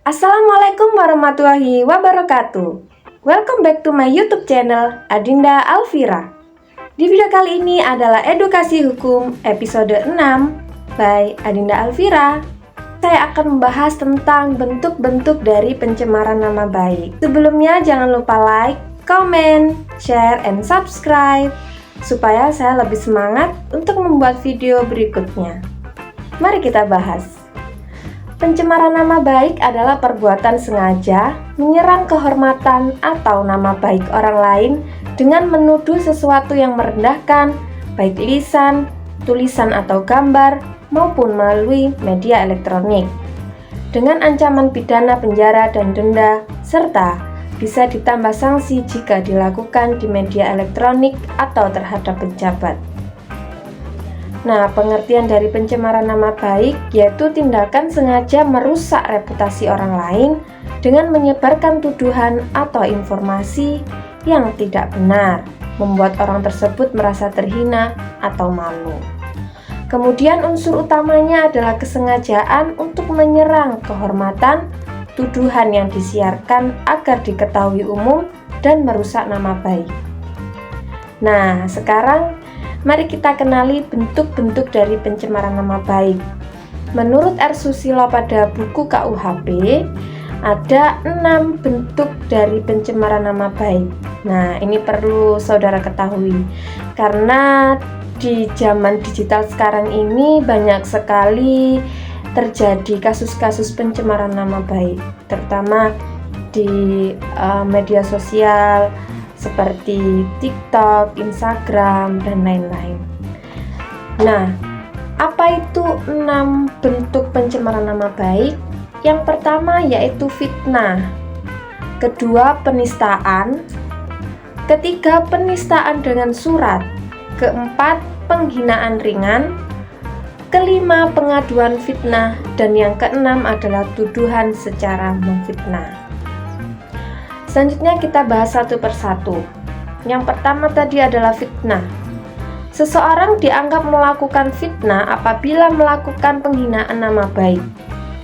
Assalamualaikum warahmatullahi wabarakatuh. Welcome back to my YouTube channel Adinda Alfira. Di video kali ini adalah edukasi hukum episode 6 by Adinda Alfira. Saya akan membahas tentang bentuk-bentuk dari pencemaran nama baik. Sebelumnya jangan lupa like, comment, share, and subscribe supaya saya lebih semangat untuk membuat video berikutnya. Mari kita bahas. Pencemaran nama baik adalah perbuatan sengaja menyerang kehormatan atau nama baik orang lain dengan menuduh sesuatu yang merendahkan, baik lisan, tulisan atau gambar, maupun melalui media elektronik, dengan ancaman pidana penjara dan denda, serta bisa ditambah sanksi jika dilakukan di media elektronik atau terhadap pejabat. Nah, pengertian dari pencemaran nama baik yaitu tindakan sengaja merusak reputasi orang lain dengan menyebarkan tuduhan atau informasi yang tidak benar, membuat orang tersebut merasa terhina atau malu. Kemudian unsur utamanya adalah kesengajaan untuk menyerang kehormatan, tuduhan yang disiarkan agar diketahui umum dan merusak nama baik. Nah, sekarang mari kita kenali bentuk-bentuk dari pencemaran nama baik. Menurut R. Susilo pada buku KUHP, ada 6 bentuk dari pencemaran nama baik. Nah, ini perlu saudara ketahui, karena di zaman digital sekarang ini banyak sekali terjadi kasus-kasus pencemaran nama baik, terutama di media sosial seperti TikTok, Instagram, dan lain-lain. Nah, apa itu 6 bentuk pencemaran nama baik? Yang pertama yaitu fitnah, kedua penistaan, ketiga penistaan dengan surat, keempat penghinaan ringan, kelima pengaduan fitnah, dan yang keenam adalah tuduhan secara memfitnah. Selanjutnya kita bahas satu persatu. Yang pertama tadi adalah fitnah. Seseorang dianggap melakukan fitnah apabila melakukan penghinaan nama baik,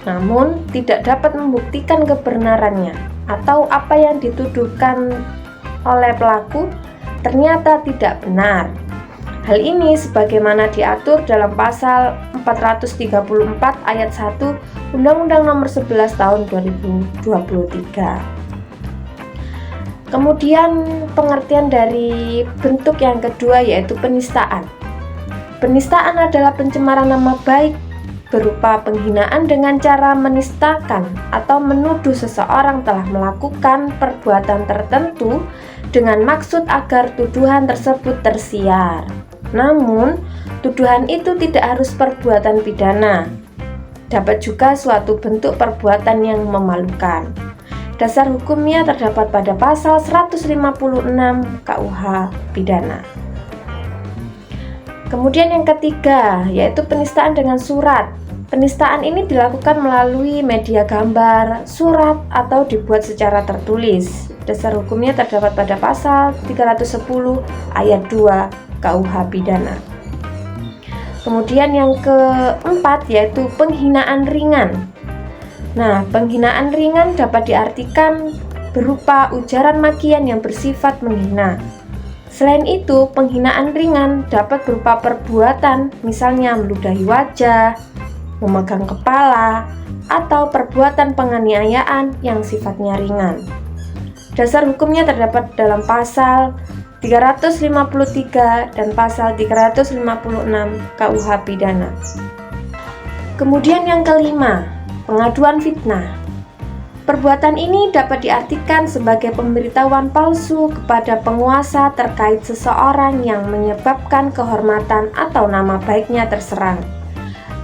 namun tidak dapat membuktikan kebenarannya atau apa yang dituduhkan oleh pelaku ternyata tidak benar. Hal ini sebagaimana diatur dalam pasal 434 ayat 1 Undang-Undang Nomor 11 Tahun 2023. Kemudian pengertian dari bentuk yang kedua yaitu penistaan. Penistaan adalah pencemaran nama baik berupa penghinaan dengan cara menistakan atau menuduh seseorang telah melakukan perbuatan tertentu dengan maksud agar tuduhan tersebut tersiar. Namun, tuduhan itu tidak harus perbuatan pidana. Dapat juga suatu bentuk perbuatan yang memalukan. Dasar hukumnya terdapat pada pasal 156 KUH pidana. Kemudian yang ketiga yaitu penistaan dengan surat. Penistaan ini dilakukan melalui media gambar, surat, atau dibuat secara tertulis. Dasar hukumnya terdapat pada pasal 310 ayat 2 KUH pidana. Kemudian yang keempat yaitu penghinaan ringan. Nah, penghinaan ringan dapat diartikan berupa ujaran makian yang bersifat menghina. Selain itu, penghinaan ringan dapat berupa perbuatan, misalnya meludahi wajah, memegang kepala, atau perbuatan penganiayaan yang sifatnya ringan. Dasar hukumnya terdapat dalam pasal 353 dan pasal 356 KUH pidana. Kemudian yang kelima, pengaduan fitnah. Perbuatan ini dapat diartikan sebagai pemberitahuan palsu kepada penguasa terkait seseorang yang menyebabkan kehormatan atau nama baiknya terserang.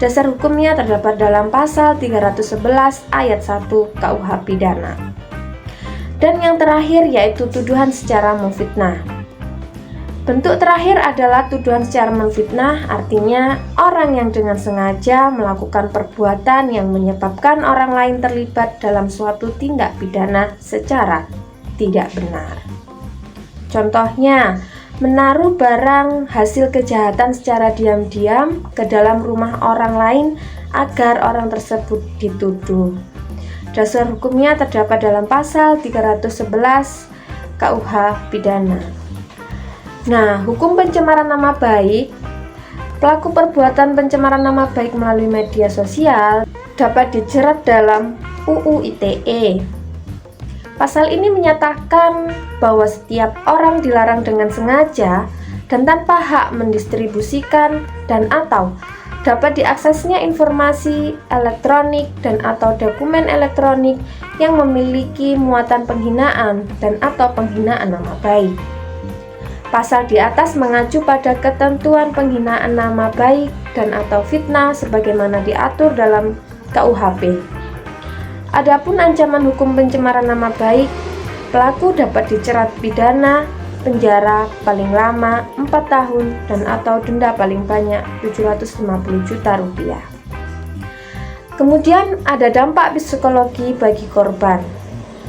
Dasar hukumnya terdapat dalam pasal 311 ayat 1 KUH pidana. Dan yang terakhir yaitu tuduhan secara memfitnah. Bentuk terakhir adalah tuduhan secara memfitnah, artinya orang yang dengan sengaja melakukan perbuatan yang menyebabkan orang lain terlibat dalam suatu tindak pidana secara tidak benar. Contohnya, menaruh barang hasil kejahatan secara diam-diam ke dalam rumah orang lain agar orang tersebut dituduh. Dasar hukumnya terdapat dalam pasal 311 KUH Pidana. Nah, hukum pencemaran nama baik. Pelaku perbuatan pencemaran nama baik melalui media sosial dapat dijerat dalam UU ITE. Pasal ini menyatakan bahwa setiap orang dilarang dengan sengaja dan tanpa hak mendistribusikan dan atau dapat diaksesnya informasi elektronik dan atau dokumen elektronik yang memiliki muatan penghinaan dan atau penghinaan nama baik. Pasal di atas mengacu pada ketentuan penghinaan nama baik dan atau fitnah sebagaimana diatur dalam KUHP. Adapun ancaman hukum pencemaran nama baik, pelaku dapat dijerat pidana penjara paling lama 4 tahun dan atau denda paling banyak 750 juta rupiah. Kemudian ada dampak psikologi bagi korban.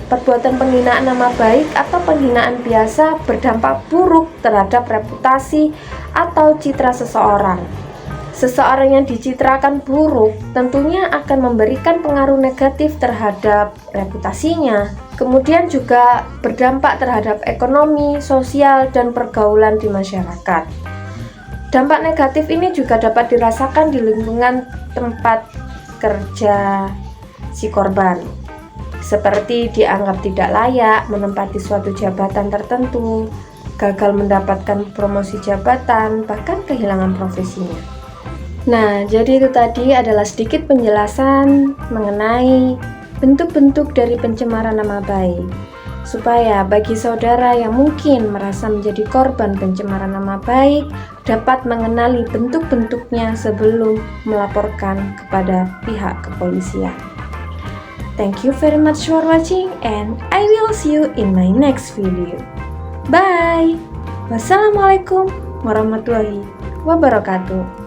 Perbuatan penghinaan nama baik atau penghinaan biasa berdampak buruk terhadap reputasi atau citra seseorang. Seseorang yang dicitrakan buruk tentunya akan memberikan pengaruh negatif terhadap reputasinya. Kemudian juga berdampak terhadap ekonomi, sosial, dan pergaulan di masyarakat. Dampak negatif ini juga dapat dirasakan di lingkungan tempat kerja si korban, seperti dianggap tidak layak menempati suatu jabatan tertentu, gagal mendapatkan promosi jabatan, bahkan kehilangan profesinya. Nah, jadi itu tadi adalah sedikit penjelasan mengenai bentuk-bentuk dari pencemaran nama baik, supaya bagi saudara yang mungkin merasa menjadi korban pencemaran nama baik dapat mengenali bentuk-bentuknya sebelum melaporkan kepada pihak kepolisian. Thank you very much for watching and I will see you in my next video. Bye. Wassalamualaikum warahmatullahi wabarakatuh.